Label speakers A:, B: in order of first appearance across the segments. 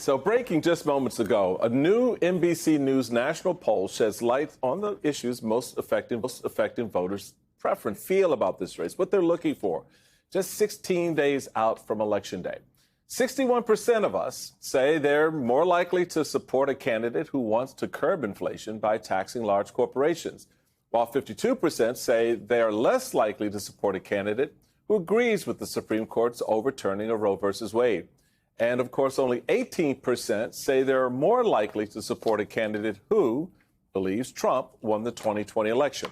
A: So breaking just moments ago, a new NBC News national poll sheds light on the issues most affecting voters' preference, feel about this race, what they're looking for. Just 16 days out from Election Day. 61% of us say they're more likely to support a candidate who wants to curb inflation by taxing large corporations, while 52% say they are less likely to support a candidate who agrees with the Supreme Court's overturning of Roe v. Wade. And, of course, only 18% say they're more likely to support a candidate who believes Trump won the 2020 election.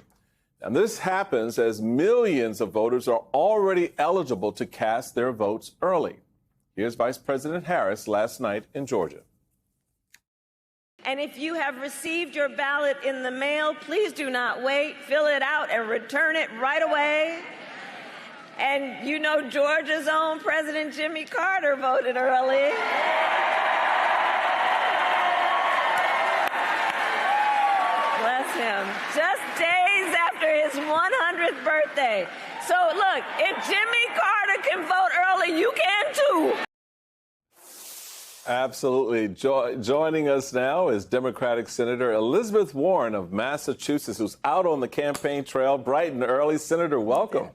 A: And this happens as millions of voters are already eligible to cast their votes early. Here's Vice President Harris last night in Georgia.
B: And if you have received your ballot in the mail, please do not wait. Fill it out and return it right away. And you know Georgia's own President Jimmy Carter voted early. Bless him. Just days after his 100th birthday. So look, if Jimmy Carter can vote early, you can too.
A: Absolutely. Joining us now is Democratic Senator Elizabeth Warren of Massachusetts, who's out on the campaign trail bright and early. Senator, welcome.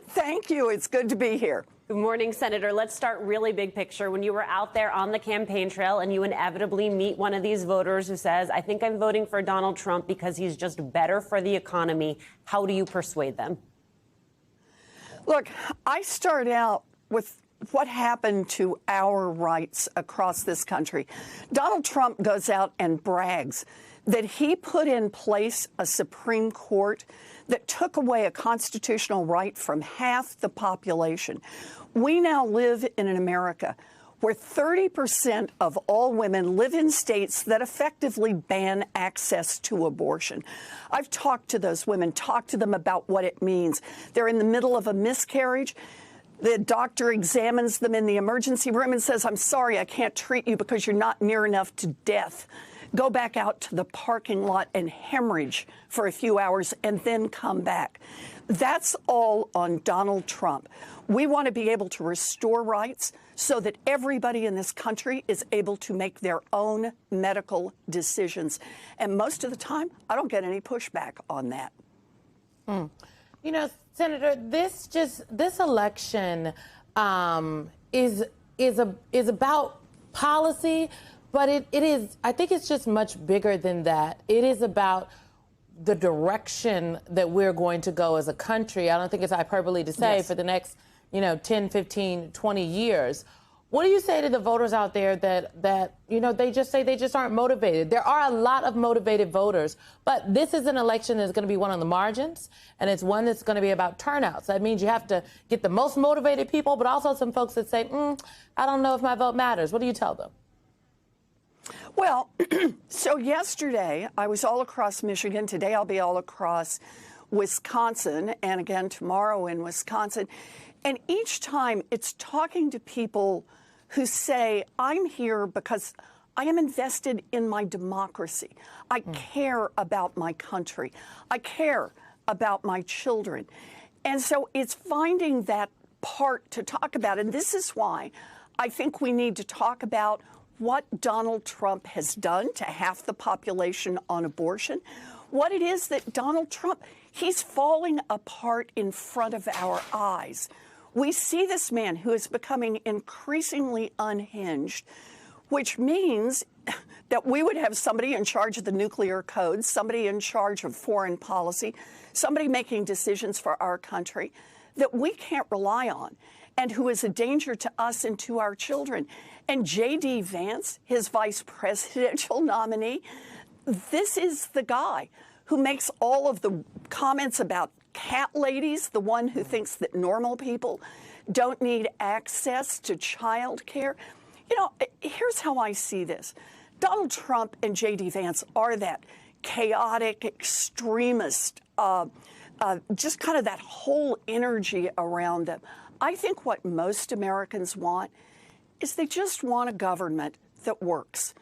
C: Thank you. It's good to be here.
D: Good morning, Senator. Let's start really big picture. When you were out there on the campaign trail and you inevitably meet one of these voters who says, I think I'm voting for Donald Trump because he's just better for the economy, how do you persuade them?
C: Look, I start out with what happened to our rights across this country. Donald Trump goes out and brags that he put in place a Supreme Court that took away a constitutional right from half the population. We now live in an America where 30% of all women live in states that effectively ban access to abortion. I've talked to those women, talked to them about what it means. They're in the middle of a miscarriage. The doctor examines them in the emergency room and says, I'm sorry, I can't treat you because you're not near enough to death. Go back out to the parking lot and hemorrhage for a few hours and then come back. That's all on Donald Trump. We want to be able to restore rights so that everybody in this country is able to make their own medical decisions. And most of the time, I don't get any pushback on that.
E: You know, Senator, this election is about policy. But it is, I think it's just much bigger than that. It is about the direction that we're going to go as a country. I don't think it's hyperbole to say for the next, 10, 15, 20 years. What do you say to the voters out there that they just say they just aren't motivated? There are a lot of motivated voters, but this is an election that's going to be one on the margins, and it's one that's going to be about turnouts. That means you have to get the most motivated people, but also some folks that say, I don't know if my vote matters. What do you tell them?
C: Well, so yesterday I was all across Michigan. Today I'll be all across Wisconsin, and again tomorrow in Wisconsin. And each time it's talking to people who say, I'm here because I am invested in my democracy. I care about my country. I care about my children. And so it's finding that part to talk about. And this is why I think we need to talk about what Donald Trump has done to half the population on abortion, what it is that Donald Trump, he's falling apart in front of our eyes. We see this man who is becoming increasingly unhinged, which means that we would have somebody in charge of the nuclear code, somebody in charge of foreign policy, somebody making decisions for our country that we can't rely on, and who is a danger to us and to our children. And J.D. Vance, his vice presidential nominee, this is the guy who makes all of the comments about cat ladies, the one who thinks that normal people don't need access to child care. Here's how I see this. Donald Trump and J.D. Vance are that chaotic extremist, just kind of that whole energy around them. I think what most Americans want is they just want a government that works.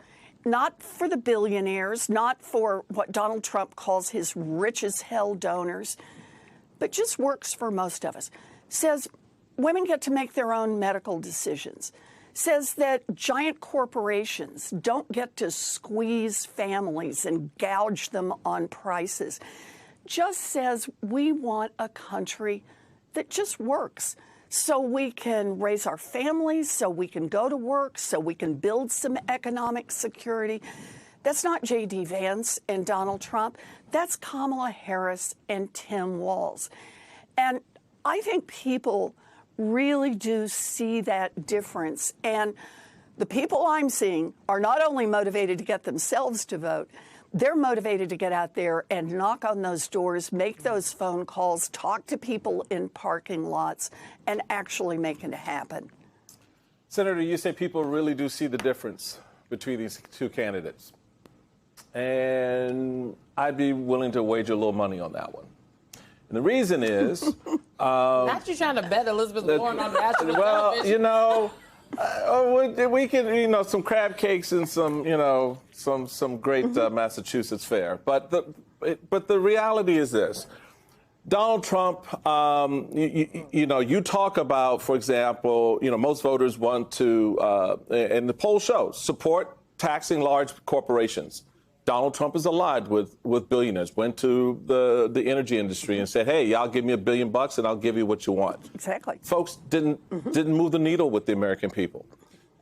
C: Not for the billionaires, not for what Donald Trump calls his rich as hell donors, but just works for most of us. Says women get to make their own medical decisions. says that giant corporations don't get to squeeze families and gouge them on prices. Just says we want a country that just works so we can raise our families, so we can go to work, so we can build some economic security. That's not J.D. Vance and Donald Trump. That's Kamala Harris and Tim Walz. And I think people really do see that difference. And the people I'm seeing are not only motivated to get themselves to vote, they're motivated to get out there and knock on those doors, make those phone calls, talk to people in parking lots, and actually make it happen.
A: Senator, you say people really do see the difference between these two candidates. And I'd be willing to wager a little money on that one. And the reason is...
E: Not you trying to bet Elizabeth Warren on national television.
A: You know, we can, some crab cakes and some great Massachusetts fare. But the reality is this. Donald Trump, you talk about, for example, most voters want to, and the poll shows, support taxing large corporations. Donald Trump is allied with billionaires, went to the energy industry and said, hey, y'all give me $1 billion and I'll give you what you want.
C: Exactly.
A: Folks didn't move the needle with the American people.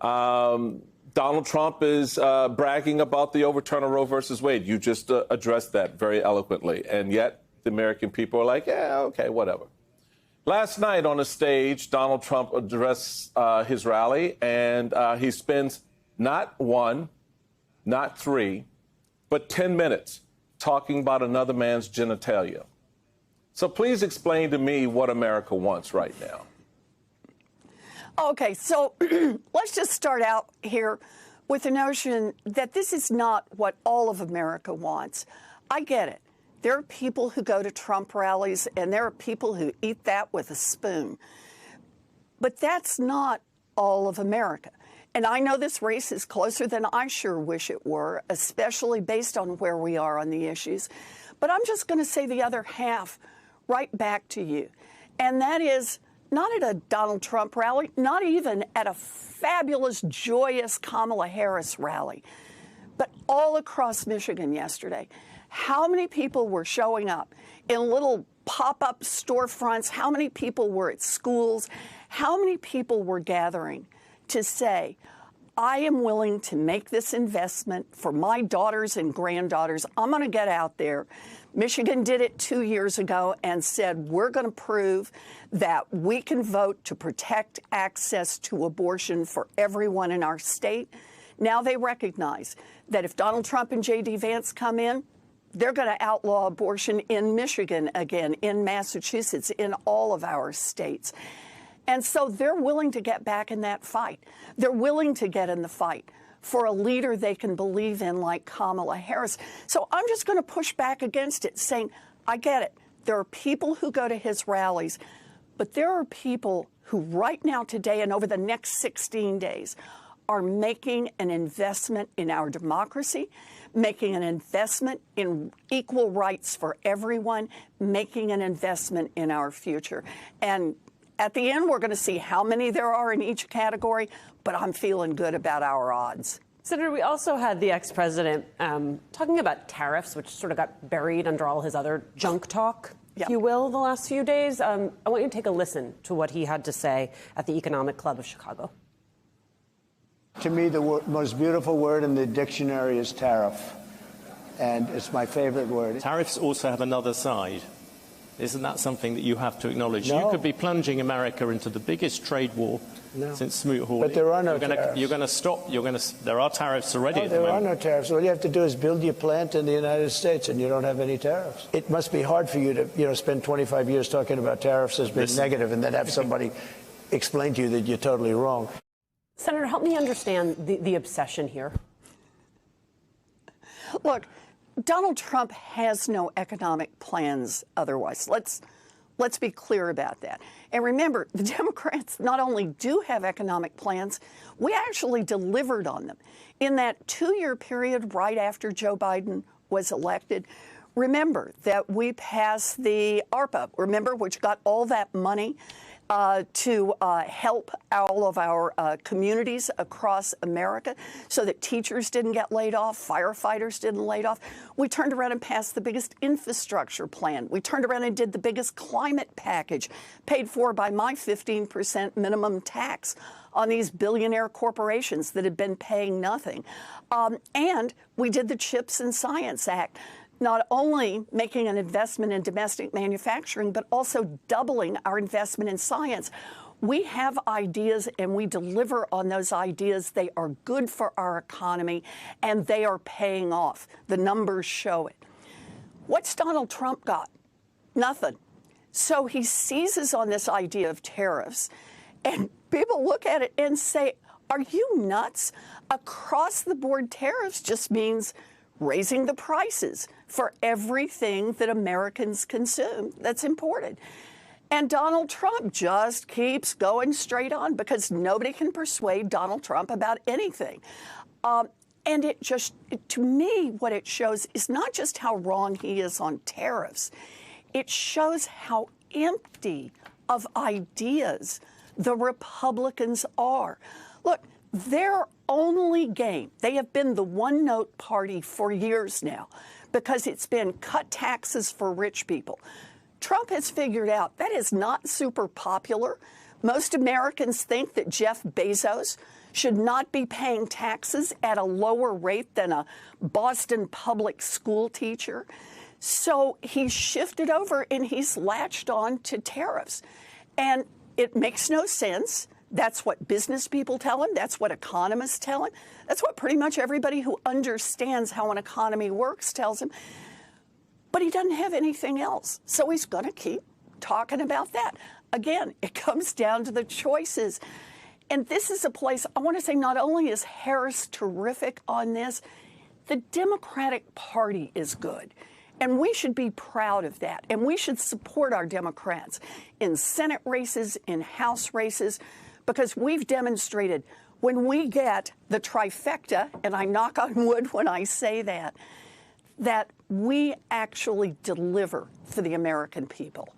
A: Donald Trump is bragging about the overturn of Roe versus Wade. You just addressed that very eloquently. And yet the American people are like, yeah, OK, whatever. Last night on a stage, Donald Trump addressed his rally, and he spends not one, not three, but 10 minutes talking about another man's genitalia. So please explain to me what America wants right now.
C: Okay, so let's just start out here with the notion that this is not what all of America wants. I get it. There are people who go to Trump rallies, and there are people who eat that with a spoon. But that's not all of America. And I know this race is closer than I sure wish it were, especially based on where we are on the issues. But I'm just going to say the other half right back to you. And that is not at a Donald Trump rally, not even at a fabulous, joyous Kamala Harris rally, but all across Michigan yesterday. How many people were showing up in little pop-up storefronts? How many people were at schools? How many people were gathering to say, I am willing to make this investment for my daughters and granddaughters. I'm going to get out there. Michigan did it 2 years ago and said, we're going to prove that we can vote to protect access to abortion for everyone in our state. Now they recognize that if Donald Trump and J.D. Vance come in, they're going to outlaw abortion in Michigan again, in Massachusetts, in all of our states. And so they're willing to get back in that fight. They're willing to get in the fight for a leader they can believe in like Kamala Harris. So I'm just going to push back against it, saying, I get it. There are people who go to his rallies, but there are people who right now, today, and over the next 16 days, are making an investment in our democracy, making an investment in equal rights for everyone, making an investment in our future. And at the end, we're going to see how many there are in each category, but I'm feeling good about our odds.
D: Senator, we also had the ex-president talking about tariffs, which sort of got buried under all his other junk talk, if you will, the last few days. I want you to take a listen to what he had to say at the Economic Club of Chicago.
F: To me, the most beautiful word in the dictionary is tariff, and it's my favorite word.
G: Tariffs also have another side. Isn't that something that you have to acknowledge?
F: No.
G: You could be plunging America into the biggest trade war since Smoot-Hawley.
F: But there are no tariffs.
G: You're going to stop. There are tariffs already.
F: No,
G: at the
F: there
G: moment.
F: are no tariffs. All you have to do is build your plant in the United States, and you don't have any tariffs. It must be hard for you to, spend 25 years talking about tariffs as being negative, and then have somebody explain to you that you're totally wrong.
D: Senator, help me understand the obsession here.
C: Look, Donald Trump has no economic plans otherwise. Let's be clear about that. And remember, the Democrats not only do have economic plans, we actually delivered on them. In that 2-year period right after Joe Biden was elected, remember that we passed the ARPA, remember, which got all that money to help all of our communities across America so that teachers didn't get laid off, firefighters didn't laid off. We turned around and passed the biggest infrastructure plan. We turned around and did the biggest climate package paid for by my 15% minimum tax on these billionaire corporations that had been paying nothing. And we did the CHIPS and Science Act, not only making an investment in domestic manufacturing, but also doubling our investment in science. We have ideas and we deliver on those ideas. They are good for our economy and they are paying off. The numbers show it. What's Donald Trump got? Nothing. So he seizes on this idea of tariffs, and people look at it and say, are you nuts? Across the board tariffs just means raising the prices for everything that Americans consume that's imported. And Donald Trump just keeps going straight on because nobody can persuade Donald Trump about anything. And it just, to me, what it shows is not just how wrong he is on tariffs, it shows how empty of ideas the Republicans are. Look, their only game, they have been the one-note party for years now because it's been cut taxes for rich people. Trump has figured out that is not super popular. Most Americans think that Jeff Bezos should not be paying taxes at a lower rate than a Boston public school teacher. So he's shifted over and he's latched on to tariffs. And it makes no sense. That's what business people tell him. That's what economists tell him. That's what pretty much everybody who understands how an economy works tells him. But he doesn't have anything else. So he's going to keep talking about that. Again, it comes down to the choices. And this is a place, I want to say, not only is Harris terrific on this, the Democratic Party is good. And we should be proud of that. And we should support our Democrats in Senate races, in House races, because we've demonstrated when we get the trifecta, and I knock on wood when I say that, that we actually deliver for the American people.